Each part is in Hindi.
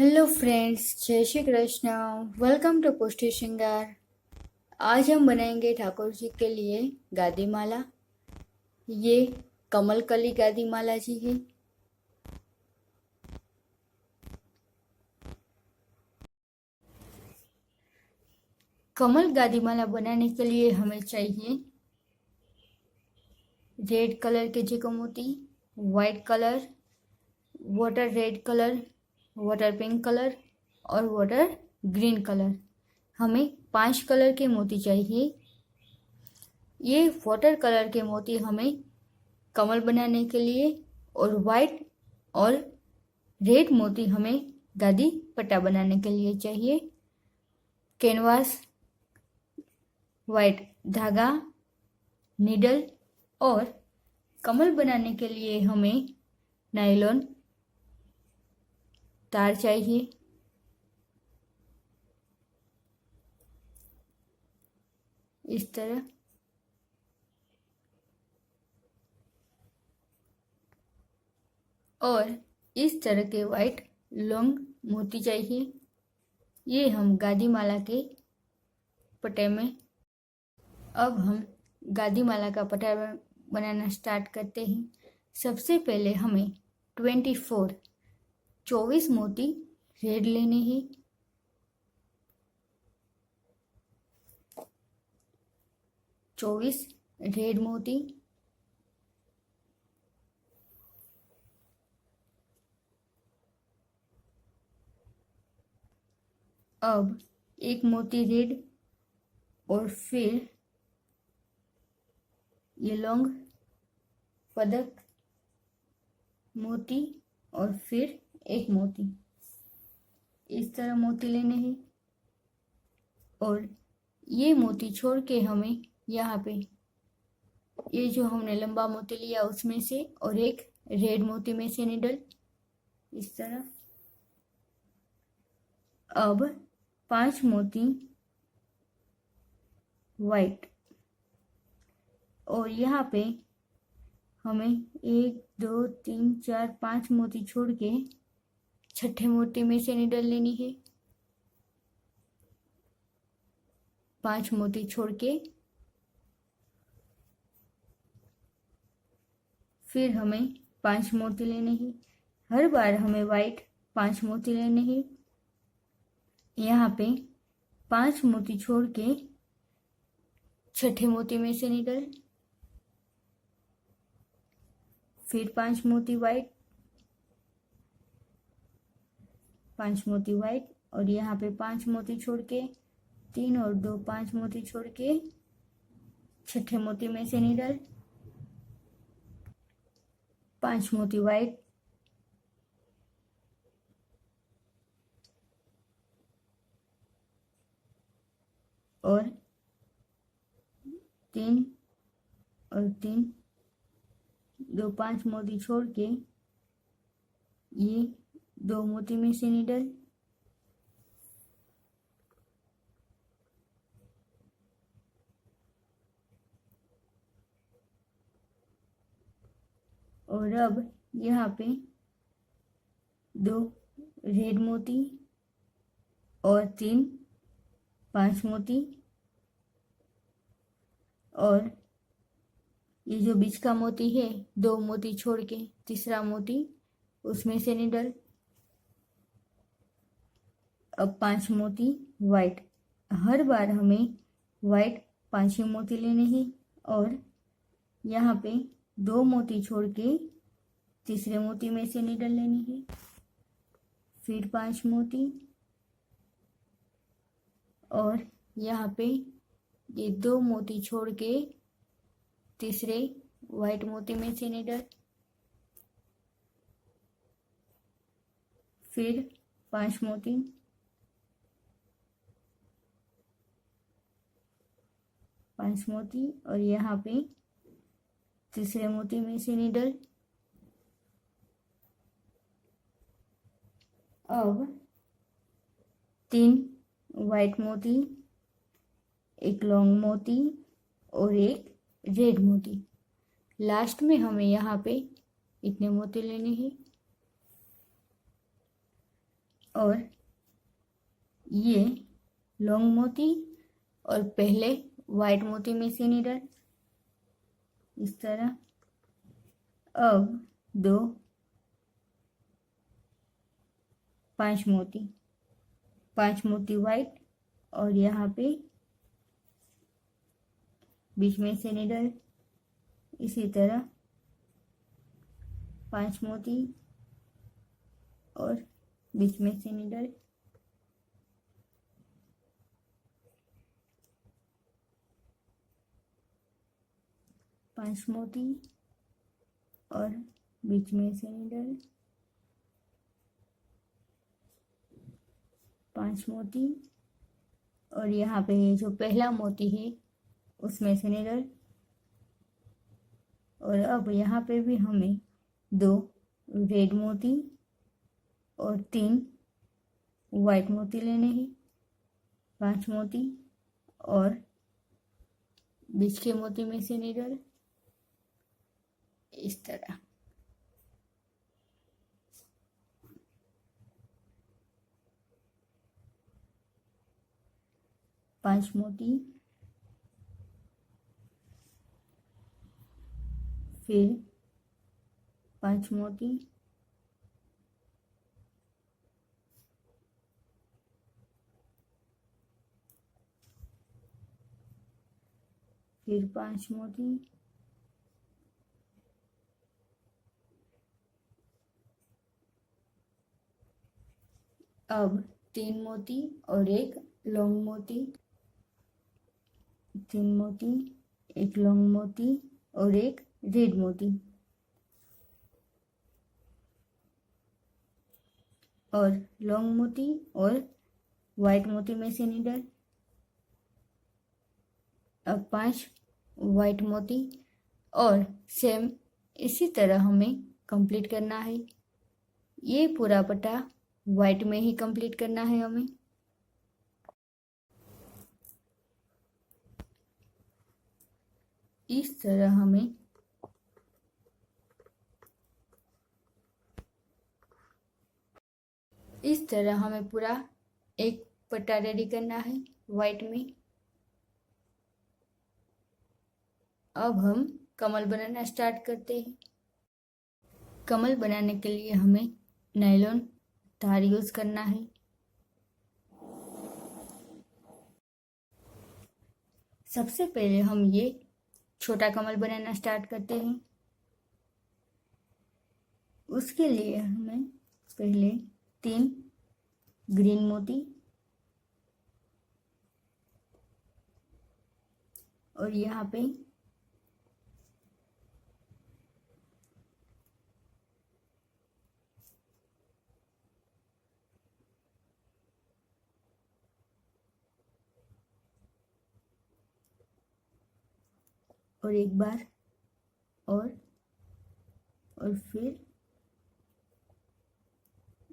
हेलो फ्रेंड्स, जय श्री कृष्ण। वेलकम टू पुष्टि श्रृंगार। आज हम बनाएंगे ठाकुर जी के लिए गादी माला। ये कमल कली गादी माला जी है। कमल गादी माला बनाने के लिए हमें चाहिए रेड कलर के जेको मोती, white colour, water rat colour, water pink colour और वाटर ग्रीन कलर। हमें 5 कलर के मोती चाहिए। ये वाटर कलर के मोती हमें कमल बनाने के लिए और वाइट और रेड मोती हमें गादी पट्टा बनाने के लिए चाहिए। कैनवास, वाइट धागा, नीडल और कमल बनाने के लिए हमें नायलॉन तार चाहिए। इस तरह और इस तरह के वाइट लॉन्ग मोती चाहिए। ये हम गादी माला के पट्टे में अब हम गादी माला का पट्टा बनाना स्टार्ट करते हैं। सबसे पहले हमें 24 मोती रेड लेने हैं। चौबीस रेड मोती, अब एक मोती रेड और फिर ये लॉन्ग पदक मोती और फिर एक मोती। इस तरह मोती लेने हैं और ये मोती छोड़ के हमें यहाँ पे ये जो हमने लंबा मोती लिया उसमें से और एक रेड मोती में से निडल इस तरह। अब 5 मोती वाइट और यहाँ पे हमें 1 2 3 4 5 मोती छोड़ के छठे मोती में से निडल लेनी है। 5 मोती छोड़ के फिर हमें 5 मोती लेने हैं। हर बार हमें वाइट 5 मोती लेने हैं। यहाँ पे 5 मोती छोड़ के छठे मोती में से निडल, फिर 5 मोती वाइट, 5 मोती वाइट और यहाँ पे 5 मोती छोड़ के 3 और 2 5 मोती छोड़ के छठे मोती में से निडल, 5 मोती वाइट और 3 और 3 2 5 मोती छोड़ के ये 2 मोती में से निडल, और अब यहाँ पे 2 रेड मोती और 3 5 मोती और ये जो बीच का मोती है 2 मोती छोड़ के तीसरा मोती उसमें से निडल। अब 5 मोती वाइट। हर बार हमें वाइट 5 ही मोती लेने हैं और यहाँ पे 2 मोती छोड़ के तीसरे मोती में से निडल लेनी है, फिर 5 मोती और यहाँ पे ये 2 मोती छोड़ के तीसरे वाइट मोती में से निडल, फिर 5 मोती, 5 मोती और यहाँ पे तीसरे मोती में से निडल। अब 3 वाइट मोती, एक लॉन्ग मोती और एक रेड मोती। लास्ट में हमें यहाँ पे इतने मोती लेने हैं। और ये लॉन्ग मोती और पहले वाइट मोती में से नीडल इस तरह। अब दो 5 मोती, 5 मोती वाइट और यहाँ पे बीच में से नीडल इसी तरह 5 मोती और बीच में से नीडल। पांच मोती और बीच में से नीडल, 5 मोती और यहाँ पे जो पहला मोती है उसमें से नीडल। और अब यहाँ पे भी हमें 2 रेड मोती और 3 वाइट मोती लेने हैं, 5 मोती और बीच के मोती में से नीडल इस तरह। पांच मोती, फिर 5 मोती, फिर 5 मोती, अब 3 मोती और एक लॉन्ग मोती, 3 मोती, एक लॉन्ग मोती और एक रेड मोती और लॉन्ग मोती और वाइट मोती में से नीडल। अब 5 वाइट मोती और सेम इसी तरह हमें कंप्लीट करना है। ये पूरा पट्टा वाइट में ही कंप्लीट करना है हमें। इस तरह हमें पूरा एक पट्टा रेडी करना है वाइट में। अब हम कमल बनाना स्टार्ट करते हैं। कमल बनाने के लिए हमें नायलॉन तार यूज करना है। सबसे पहले हम ये छोटा कमल बनाना स्टार्ट करते हैं। उसके लिए हमें पहले 3 ग्रीन मोती और यहाँ पे और एक बार और फिर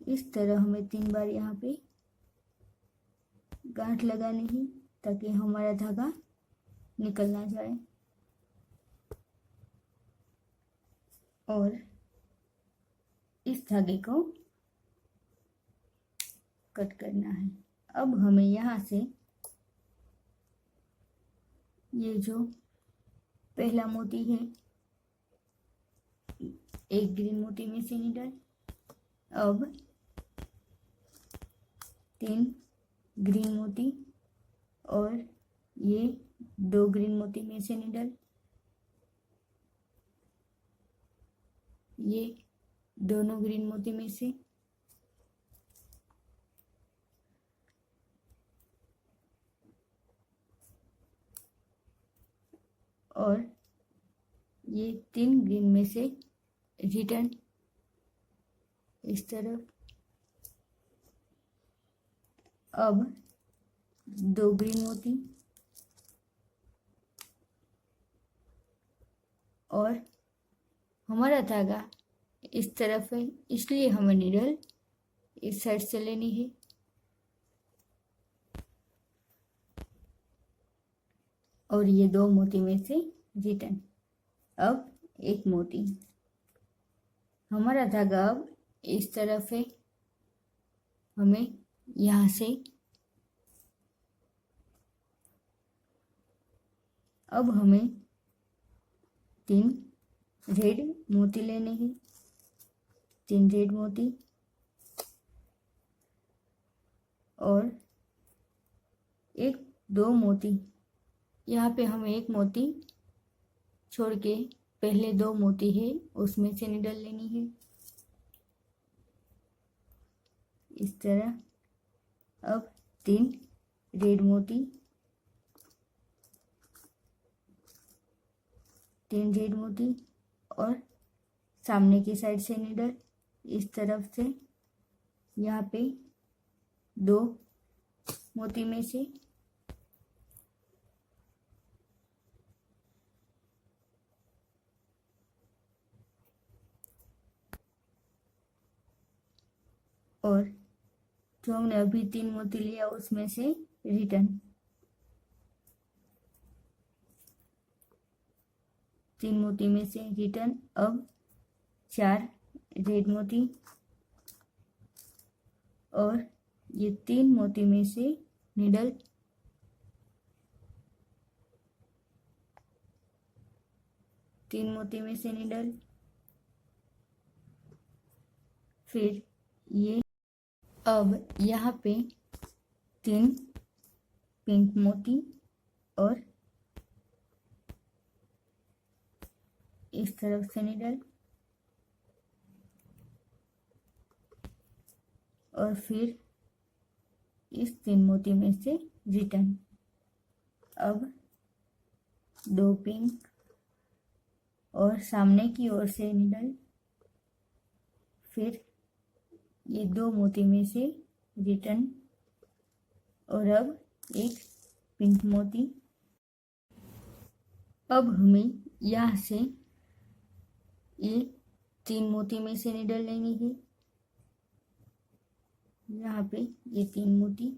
इस तरह हमें 3 बार यहाँ पे गांठ लगानी है ताकि हमारा धागा निकल ना जाए। और इस धागे को कट करना है। अब हमें यहाँ से ये जो पहला मोती है, एक ग्रीन मोती में से नीडल, अब 3 ग्रीन मोती और ये 2 ग्रीन मोती में से नीडल, ये दोनों ग्रीन मोती में से, और ये 3 ग्रीन में से रिटर्न इस तरफ। अब 2 ग्रीन मोती और हमारा धागा इस तरफ है इसलिए हमें नीडल इस साइड से लेनी है। और ये 2 मोती में से रिटर्न। अब एक मोती, हमारा धागा अब इस तरफ है हमें यहाँ से अब हमें 3 रेड मोती लेने हैं। 3 रेड मोती और 2 मोती। यहाँ पे हमें 1 मोती छोड़ के पहले 2 मोती है उसमें से निडल लेनी है इस तरह। अब 3 रेड मोती, 3 रेड मोती और सामने की साइड से निडल इस तरफ से। यहाँ पे 2 मोती में से और जो हमने अभी 3 मोती लिया उसमें से रिटर्न 3 मोती में से रिटर्न। अब 4 रेड मोती और ये 3 मोती में से निडल, 3 मोती में से निडल। फिर ये अब यहाँ पे 3 पिंक मोती और इस तरफ से निडल और फिर इस 3 मोती में से रिटर्न। अब 2 पिंक और सामने की ओर से निडल, फिर ये 2 मोती में से रिटर्न और अब 1 पिंक मोती। अब हमें यहाँ से ये 3 मोती में से निडल लेनी है। यहाँ पे ये 3 मोती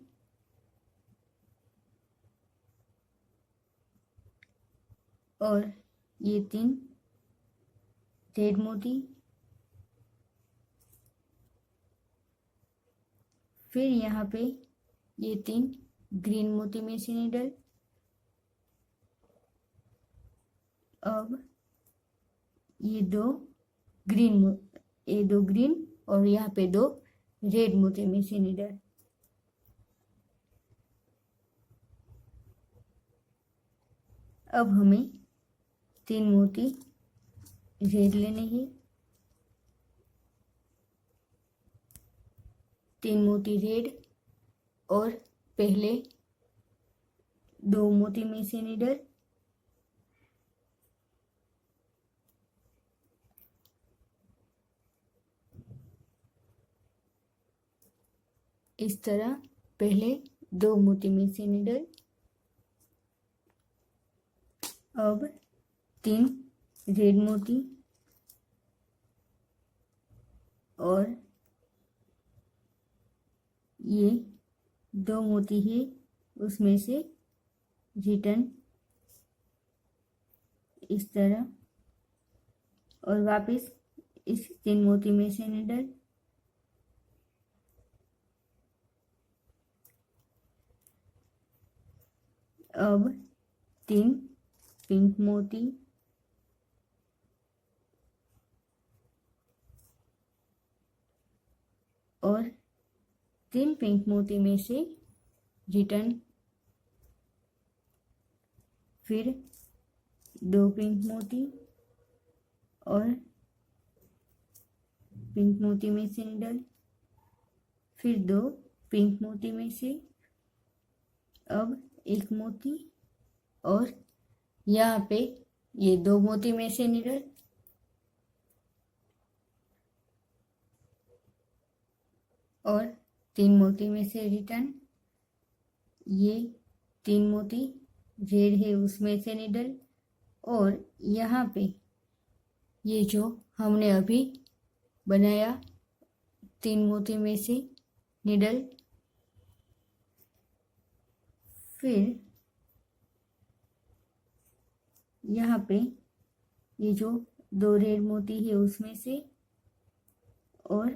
और ये 3 रेड मोती, फिर यहाँ पे ये 3 ग्रीन मोती में से निडल। अब ये 2 ग्रीन और यहाँ पे 2 रेड मोती में से निडल। अब हमें 3 मोती रेड लेने हैं। 3 मोती रेड और पहले 2 मोती में से निडल, इस तरह पहले 2 मोती में से निडल। अब 3 रेड मोती और ये 2 मोती है उसमें से रिटर्न इस तरह और वापस इस 3 मोती में से निडल। अब 3 पिंक मोती और 3 पिंक मोती में से रिटर्न, फिर 2 पिंक मोती और पिंक मोती में से निडल, फिर 2 पिंक मोती में से, अब 1 मोती और यहाँ पे ये 2 मोती में से निडल और 3 मोती में से रिटर्न। ये 3 मोती रेड है उसमें से निडल और यहाँ पे ये जो हमने अभी बनाया 3 मोती में से निडल, फिर यहाँ पे ये जो 2 रेड मोती है उसमें से और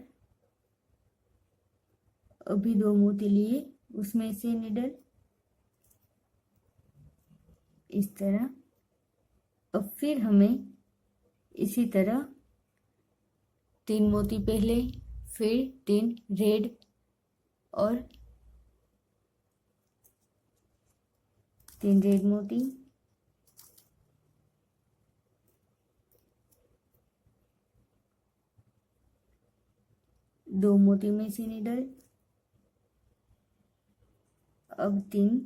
अभी 2 मोती लिए, उसमें से निडल इस तरह। अब फिर हमें इसी तरह 3 मोती पहले, फिर 3 रेड और 3 रेड मोती, दो मोती में से निडल। अब 3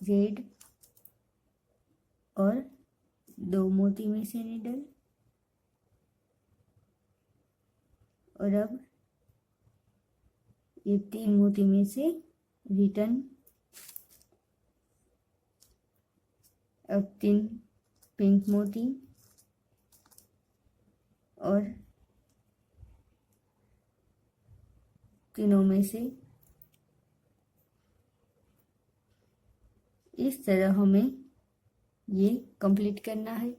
रेड और 2 मोती में से निडल, और अब ये 3 मोती में से रिटर्न। अब 3 पिंक मोती और तीनों में से इस तरह हमें ये कंप्लीट करना है।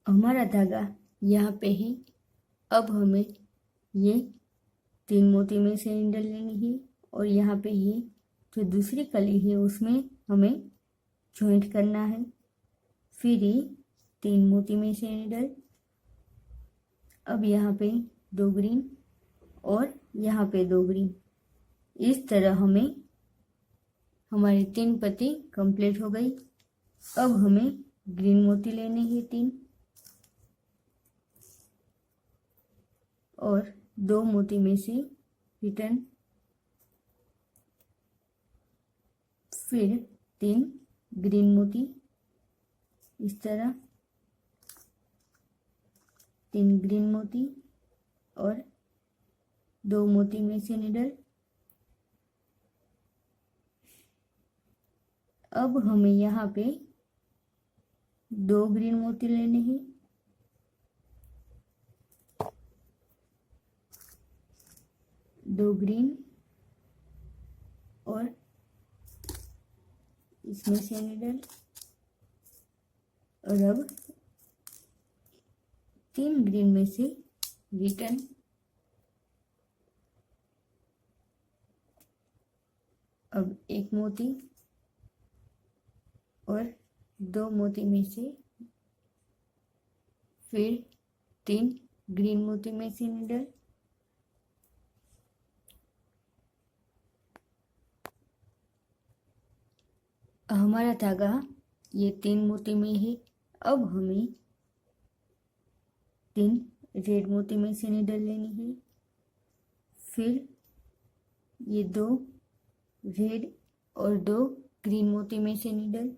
हमारा धागा यहाँ पे ही। अब हमें ये 3 मोती में से निडल लेनी है और यहाँ पे ये जो दूसरी कली है उसमें हमें जॉइंट करना है। फिर ये 3 मोती में से निडल। अब यहाँ पे 2 ग्रीन और यहाँ पे 2 ग्रीन। इस तरह हमें हमारी 3 पत्ती कंप्लीट हो गई। अब हमें ग्रीन मोती लेने हैं 3 और 2 मोती में से रिटर्न, फिर 3 ग्रीन मोती इस तरह, 3 ग्रीन मोती और 2 मोती में से निडल। अब हमें यहाँ पे 2 ग्रीन मोती लेने हैं, 2 ग्रीन और इसमें से निडल, और अब 3 ग्रीन में से रिटर्न। अब 1 मोती और 2 मोती में से फिर 3 ग्रीन मोती में से निडल, हमारा धागा ये 3 मोती में है। अब हमें 3 रेड मोती में से निडल लेनी है, फिर ये 2 रेड और 2 ग्रीन मोती में से निडल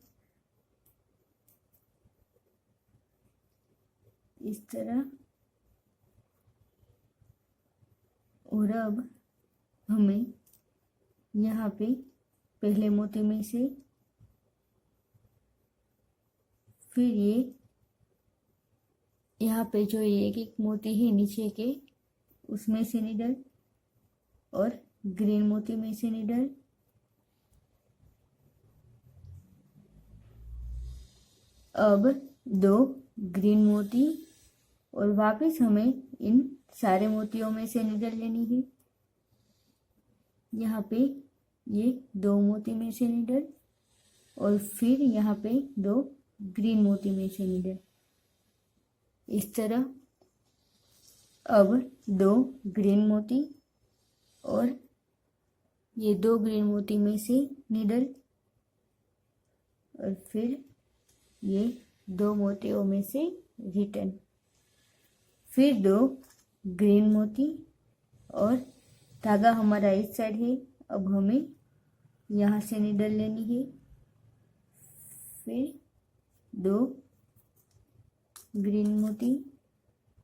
इस तरह। और अब हमें यहाँ पे पहले मोती में से फिर ये यहाँ पे जो एक एक मोती है नीचे के उसमें से निडल और ग्रीन मोती में से निडल। अब 2 ग्रीन मोती और वापस हमें इन सारे मोतियों में से निडल लेनी है। यहाँ पे ये 2 मोती में से निडल और फिर यहाँ पे 2 ग्रीन मोती में से निडल इस तरह। अब 2 ग्रीन मोती और ये 2 ग्रीन मोती में से निडल और फिर ये 2 मोतियों में से रिटर्न, फिर 2 ग्रीन मोती और धागा हमारा इस साइड है। अब हमें यहाँ से निडल लेनी है, फिर 2 ग्रीन मोती।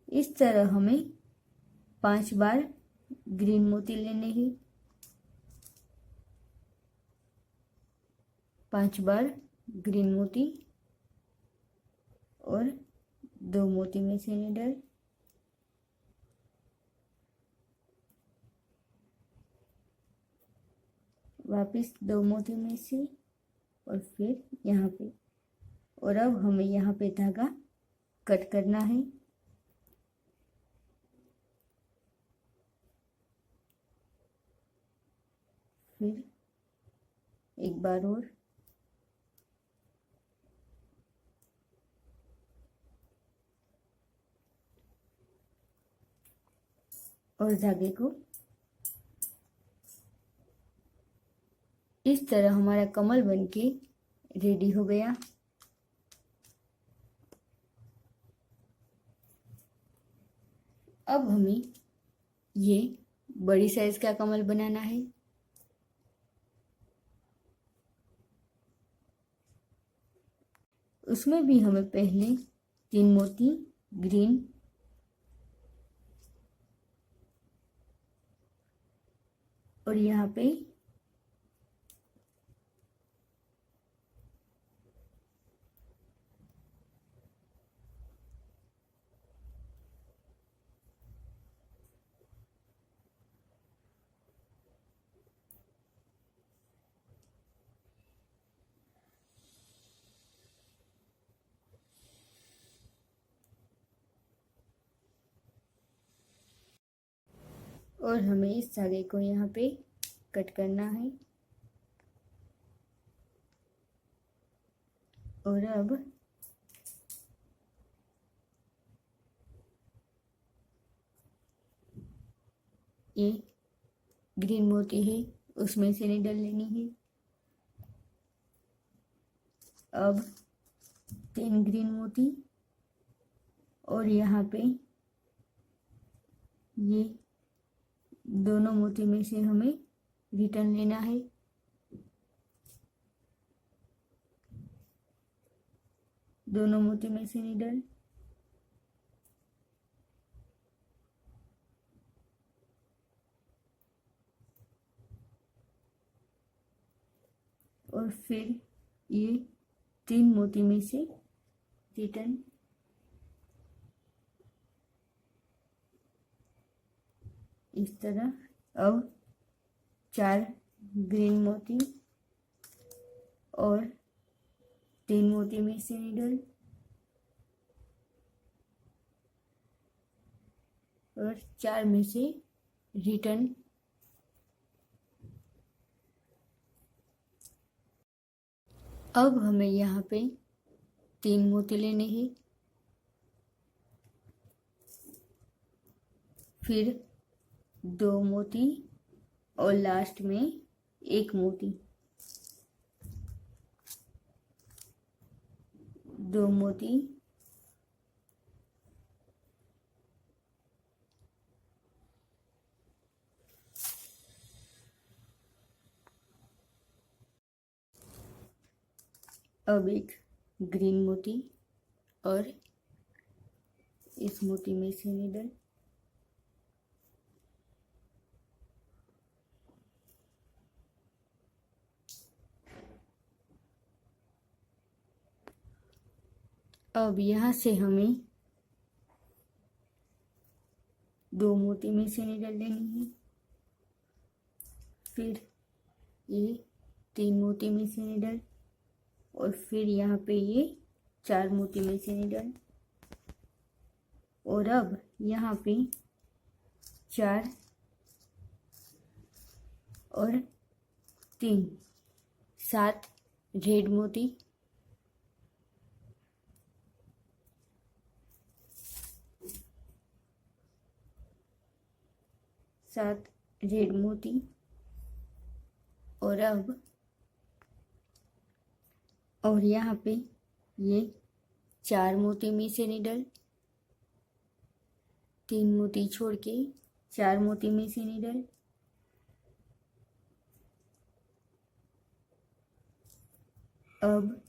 इस तरह हमें 5 बार ग्रीन मोती लेने हैं, 5 बार ग्रीन मोती और 2 मोती में से निडल, वापिस 2 मोती में से और फिर यहाँ पे। और अब हमें यहाँ पे धागा कट करना है। फिर एक बार और धागे को इस तरह हमारा कमल बनके रेडी हो गया। अब हमें ये बड़ी साइज का कमल बनाना है। उसमें भी हमें पहले 3 मोती ग्रीन और यहाँ पे और हमें इस धागे को यहाँ पे कट करना है। और अब ये ग्रीन मोती है, उसमें से निडल लेनी है। अब 3 ग्रीन मोती और यहाँ पे ये दोनों मोती में से हमें रिटर्न लेना है। दोनों मोती में से निडल और फिर ये 3 मोती में से रिटर्न। इस तरह अब 4 ग्रीन मोती और 3 मोती में से निडल और 4 में से रिटर्न। अब हमें यहाँ पे 3 मोती लेने हैं, फिर 2 मोती और लास्ट में 1 मोती। 2 मोती अब एक ग्रीन मोती और इस मोती में से निडल। अब यहाँ से हमें 2 मोती में से निडल लेनी है, फिर ये 3 मोती में से निडल और फिर यहाँ पे ये 4 मोती में से निडल। और अब यहाँ पे 4 और 3 7 रेड मोती, 7 रेड मोती। और अब और यहाँ पे ये 4 मोती में से निडल, 3 मोती छोड़ के 4 मोती में से निडल। अब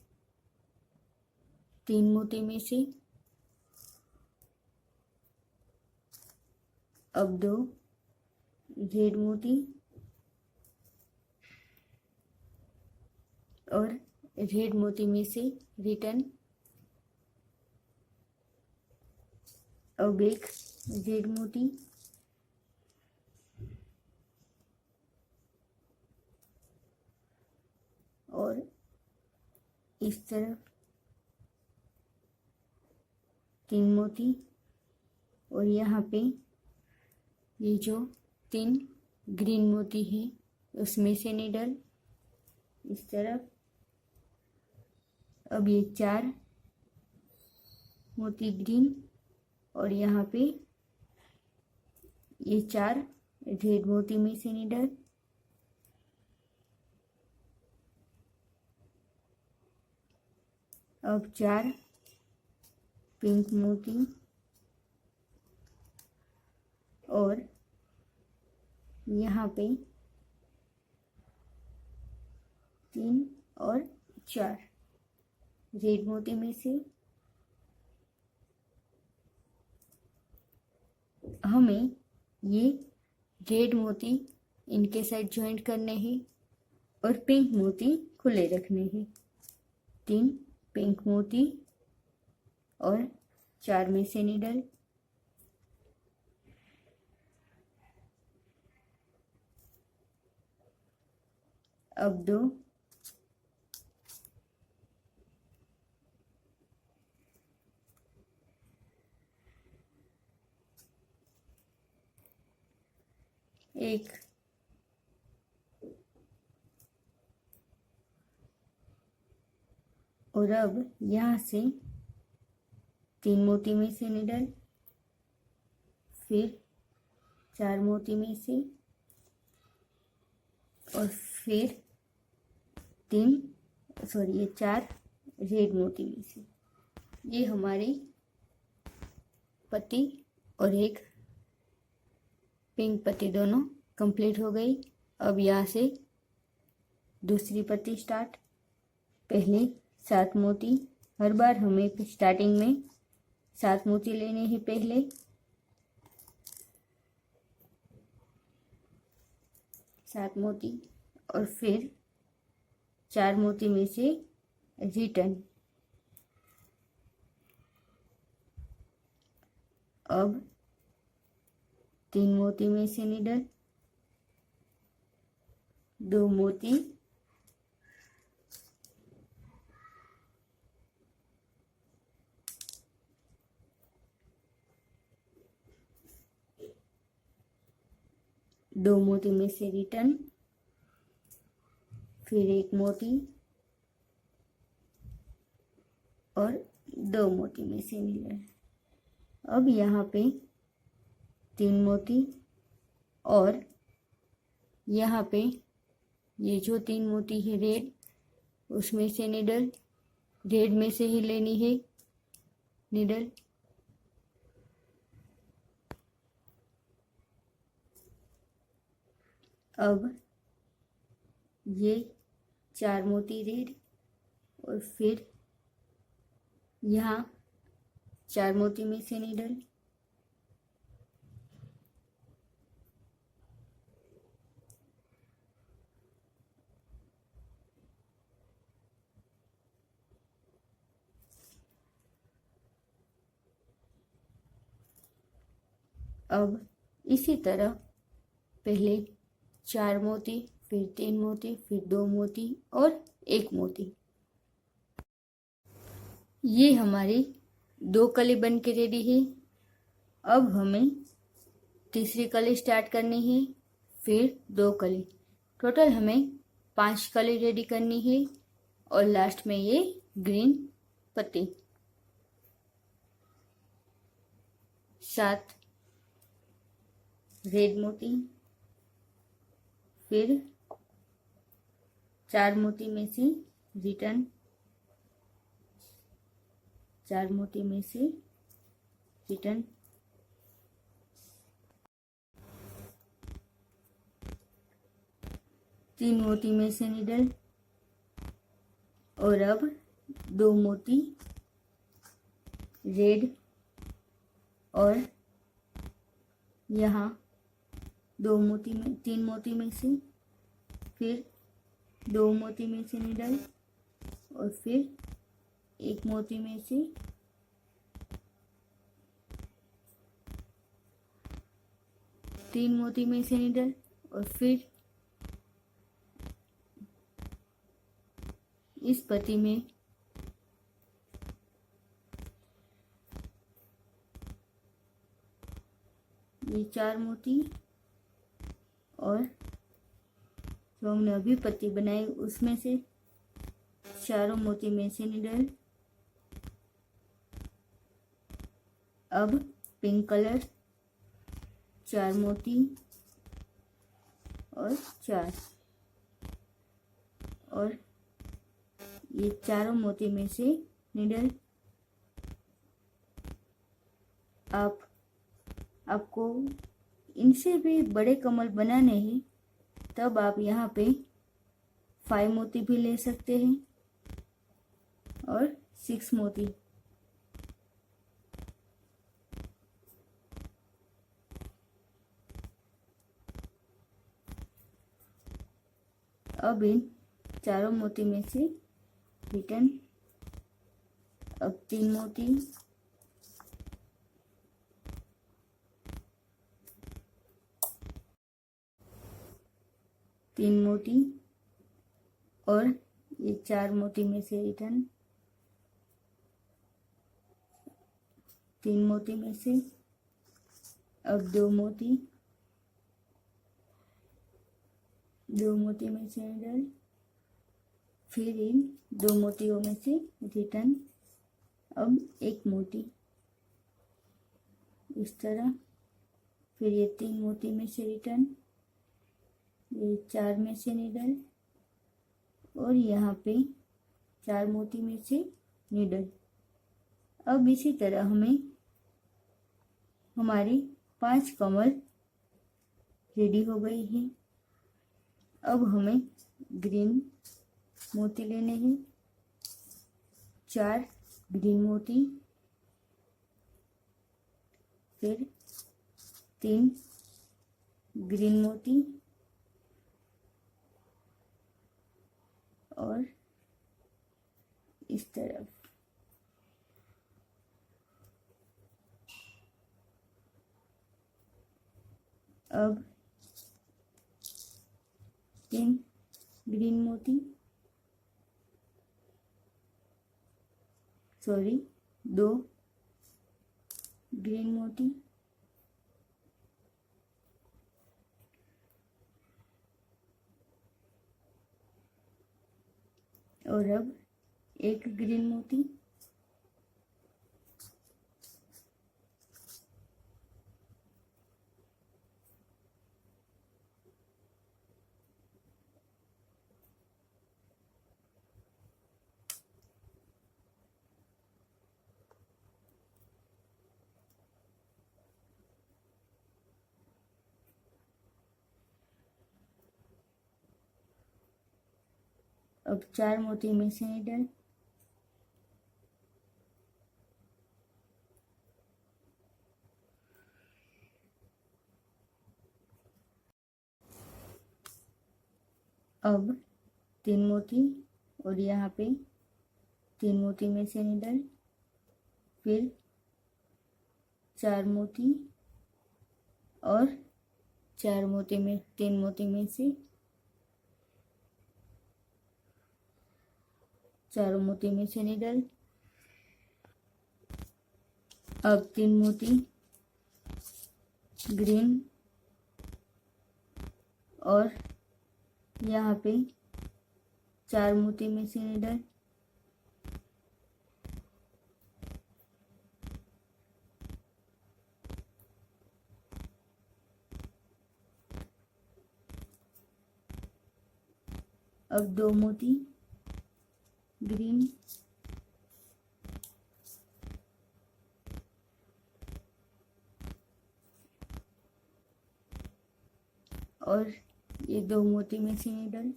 3 मोती में से अब 2 रेड मोती और रेड मोती में से रिटर्न। अब एक रेड मोती और इस तरफ 3 मोती और यहाँ पे ये जो 3 ग्रीन मोती है उसमें से नीडल इस तरफ। अब ये 4 मोती ग्रीन और यहाँ पे ये 4 रेड मोती में से नीडल। अब 4 पिंक मोती और यहाँ पे 3 और 4 रेड मोती में से। हमें ये रेड मोती इनके साथ ज्वाइंट करने हैं और पिंक मोती खुले रखने हैं। 3 पिंक मोती और 4 में से नीडल। अब 2 1 और अब यहाँ से 3 मोती में से नीडल, फिर 4 मोती में से और फिर 4 रेड मोती में से। ये हमारी पत्ती और एक पिंक पत्ती दोनों कंप्लीट हो गई। अब यहाँ से दूसरी पत्ती स्टार्ट। पहले 7 मोती, हर बार हमें स्टार्टिंग में 7 मोती लेने हैं पहले। 7 मोती और फिर 4 मोती में से रिटर्न। अब 3 मोती में से नीडल, 2 मोती2 मोती में से रिटर्न, फिर 1 मोती और 2 मोती में से नीडल। अब यहाँ पे 3 मोती और यहाँ पे ये जो 3 मोती है रेड, उसमें से नीडल, रेड में से ही लेनी है नीडल। अब ये 4 मोती रेड और फिर यहाँ 4 मोती में से नीडल। अब इसी तरह पहले 4 मोती, फिर 3 मोती, फिर 2 मोती और 1 मोती। ये हमारी 2 कली बन के रेडी है। अब हमें तीसरी कली स्टार्ट करनी है, फिर 2 कली। टोटल हमें 5 कली रेडी करनी है और लास्ट में ये ग्रीन पत्ती। 7 रेड मोती, फिर 4 मोती में से रिटर्न, 4 मोती में से रिटर्न, 3 मोती में से नीडल और अब 2 मोती रेड और यहाँ 3 मोती में से, फिर 2 मोती में से नीडल और फिर 1 मोती में से, तीन मोती में से नीडल और फिर इस पत्ती में ये 4 मोती और जो हमने अभी पत्ती बनाई उसमें से चारों मोती में से निडल। अब पिंक कलर, 4 मोती और 4, और ये चारों मोती में से निडल। आपको इनसे भी बड़े कमल बनाने हैं तब आप यहाँ पे 5 मोती भी ले सकते हैं और 6 मोती। अब इन चारों मोती में से रिटर्न अब 3 मोती, और ये 4 मोती में से रिटर्न 3 मोती में से अब 2 मोती, 2 मोती में से निडल। फिर इन 2 मोतियों में से रिटर्न अब 1 मोती इस तरह। फिर ये 3 मोती में से रिटर्न, ये 4 में से निडल, और यहाँ पे 4 मोती में से निडल। अब इसी तरह हमें हमारी 5 कमल रेडी हो गई है। अब हमें ग्रीन मोती लेने हैं, 4 ग्रीन मोती, फिर 3 ग्रीन मोती और इस तरफ। अब 3 ग्रीन मोती, 2 ग्रीन मोती, और अब 1 ग्रीन मोती, अब 4 मोती में से निडल। अब 3 मोती और यहाँ पे 3 मोती में से निडल, फिर 4 मोती और 4 मोती में 3 मोती में से 4 मोती में से निडल। अब 3 मोती ग्रीन और यहाँ पे 4 मोती में से निडल। अब 2 मोती ग्रीन और ये 2 मोती में से निडल।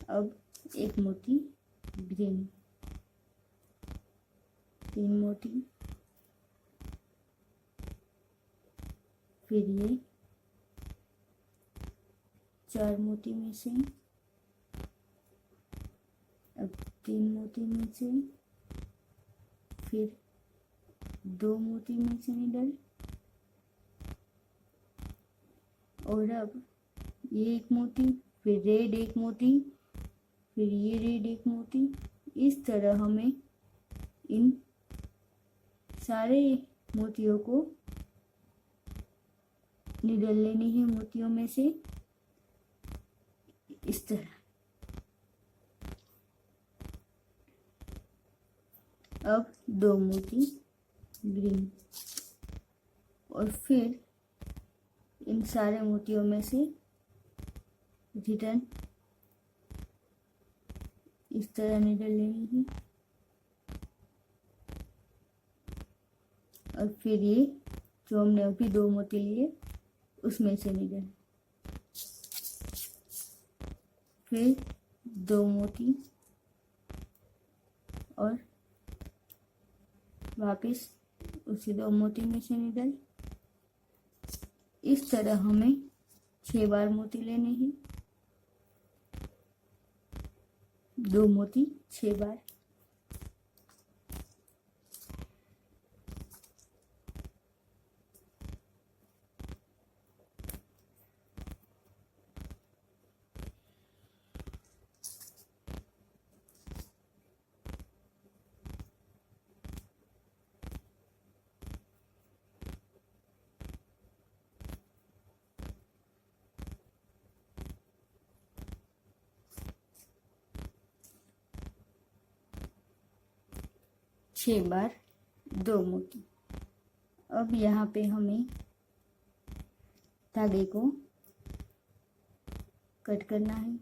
अब 1 मोती ग्रीन, 3 मोती, फिर ये 4 मोती में से, अब 3 मोती में से, फिर 2 मोती में से निडल, और अब ये 1 मोती, फिर रेड 1 मोती, फिर ये रेड 1 मोती। इस तरह हमें इन सारे मोतियों को निडल लेनी है मोतियों में से। इस तरह। अब 2 मोती ग्रीन, और फिर इन सारे मोतियों में से रिटर्न इस तरह नीडल लेनी है, और फिर ये जो हमने अभी 2 मोती लिए उसमें से नीडल, फिर 2 मोती और वापस उसी 2 मोती में से नीडल। इस तरह हमें 6 बार मोती लेने हैं, 2 मोती 6 बार। छह बार 2 मोती। अब यहाँ पे हमें धागे को कट करना है।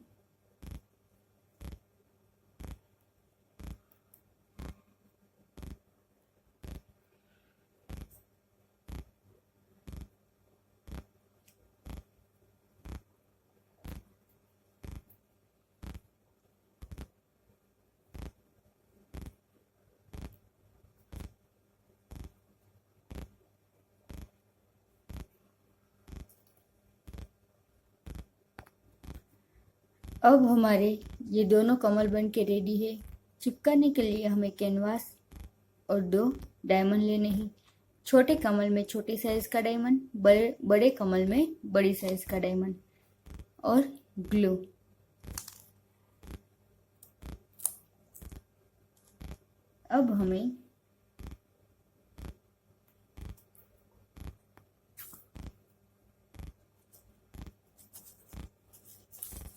अब हमारे ये दोनों कमल बन के रेडी है। चिपकाने के लिए हमें कैनवास और 2 डायमंड लेने हैं। छोटे कमल में छोटे साइज का डायमंड, बड़े कमल में बड़ी साइज का डायमंड और ग्लू। अब हमें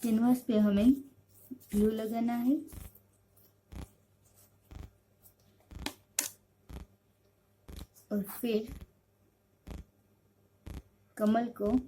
कैनवास पे हमें ग्लू लगाना है और फिर कमल को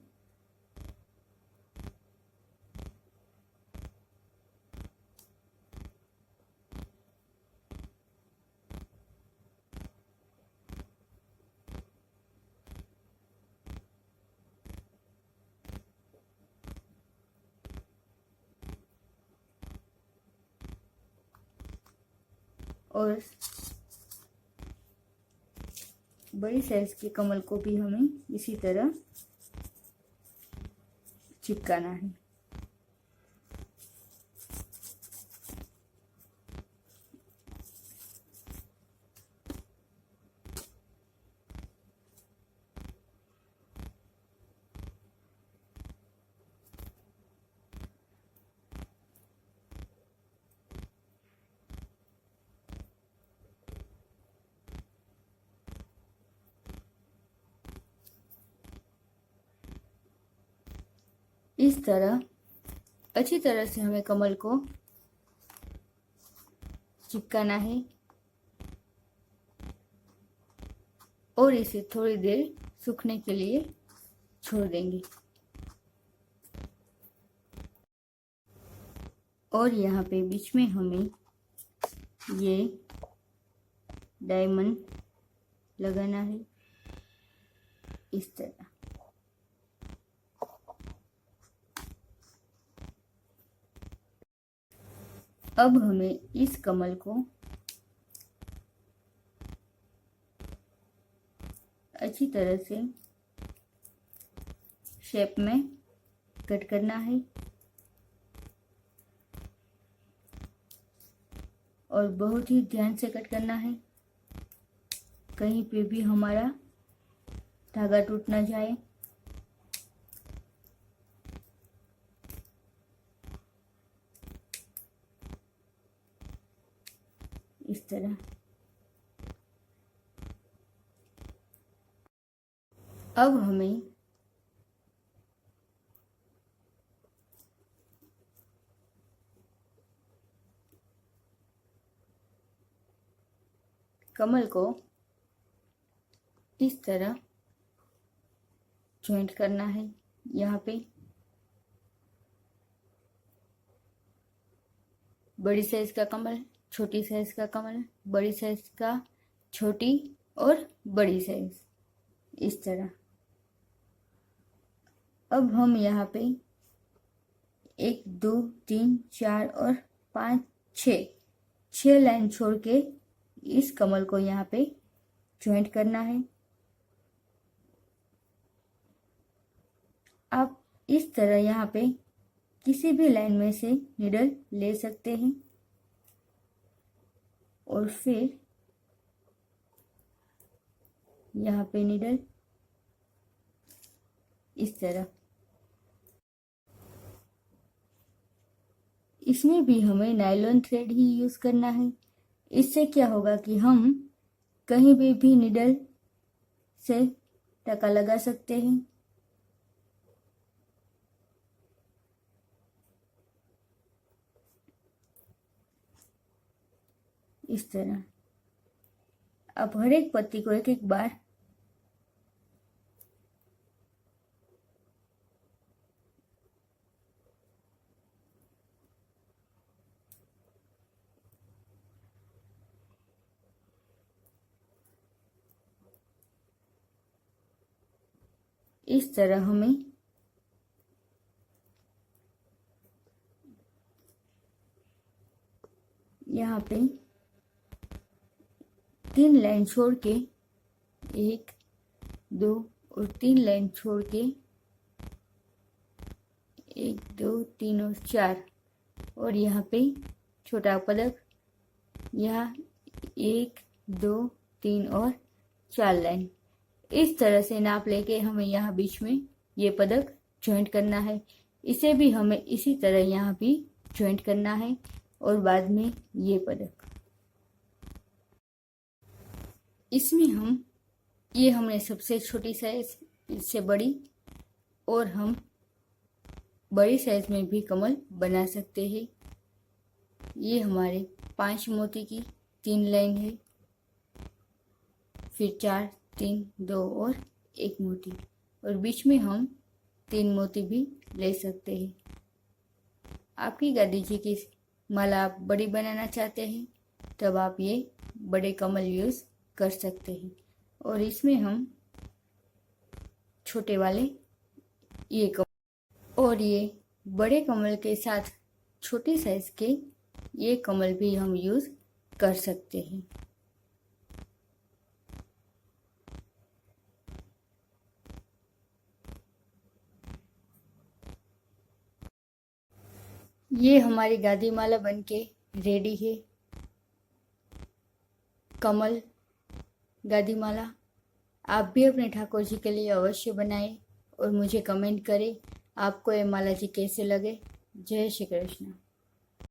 और बड़ी साइज के कमल को भी हमें इसी तरह चिपकाना है। इस तरह अच्छी तरह से हमें कमल को चिपकाना है और इसे थोड़ी देर सूखने के लिए छोड़ देंगे। और यहाँ पे बीच में हमें ये डायमंड लगाना है इस तरह। अब हमें इस कमल को अच्छी तरह से शेप में कट करना है और बहुत ही ध्यान से कट करना है, कहीं पे भी हमारा धागा टूट ना जाए। इस तरह। अब हमें कमल को इस तरह जॉइंट करना है। यहाँ पे बड़ी साइज का कमल, छोटी साइज का कमल, बड़ी साइज का, छोटी और बड़ी साइज, इस तरह। अब हम यहाँ पे 1 2 3 4 और 5 6 लाइन छोड़ के इस कमल को यहाँ पे जॉइंट करना है। आप इस तरह यहाँ पे किसी भी लाइन में से नीडल ले सकते हैं और फिर यहाँ पे नीडल इस तरह। इसमें भी हमें नायलॉन थ्रेड ही यूज करना है। इससे क्या होगा कि हम कहीं भी नीडल से टका लगा सकते हैं। इस तरह अब हर एक पत्ती को एक एक बार इस तरह हमें यहाँ पे 3 लाइन छोड़ के 1 2 और 3 लाइन छोड़ के 1 2 3 और 4 और यहाँ पे छोटा पदक, यहाँ 1 2 3 और 4 लाइन। इस तरह से नाप लेके हमें यहाँ बीच में ये पदक जॉइंट करना है। इसे भी हमें इसी तरह यहाँ भी जॉइंट करना है और बाद में ये पदक। इसमें हमने सबसे छोटी साइज, इससे बड़ी, और हम बड़ी साइज में भी कमल बना सकते हैं। ये हमारे 5 मोती की 3 लाइन है, फिर 4 3 2 और 1 मोती, और बीच में हम 3 मोती भी ले सकते हैं। आपकी गांधी जी की माला आप बड़ी बनाना चाहते हैं तब आप ये बड़े कमल यूज कर सकते हैं, और इसमें हम छोटे वाले ये कमल और ये बड़े कमल के साथ छोटी साइज के ये कमल भी हम यूज कर सकते हैं। ये हमारी गादी माला बनके रेडी है। कमल गादी माला आप भी अपने ठाकुर जी के लिए अवश्य बनाएं और मुझे कमेंट करें आपको ये माला जी कैसे लगे। जय श्री कृष्ण।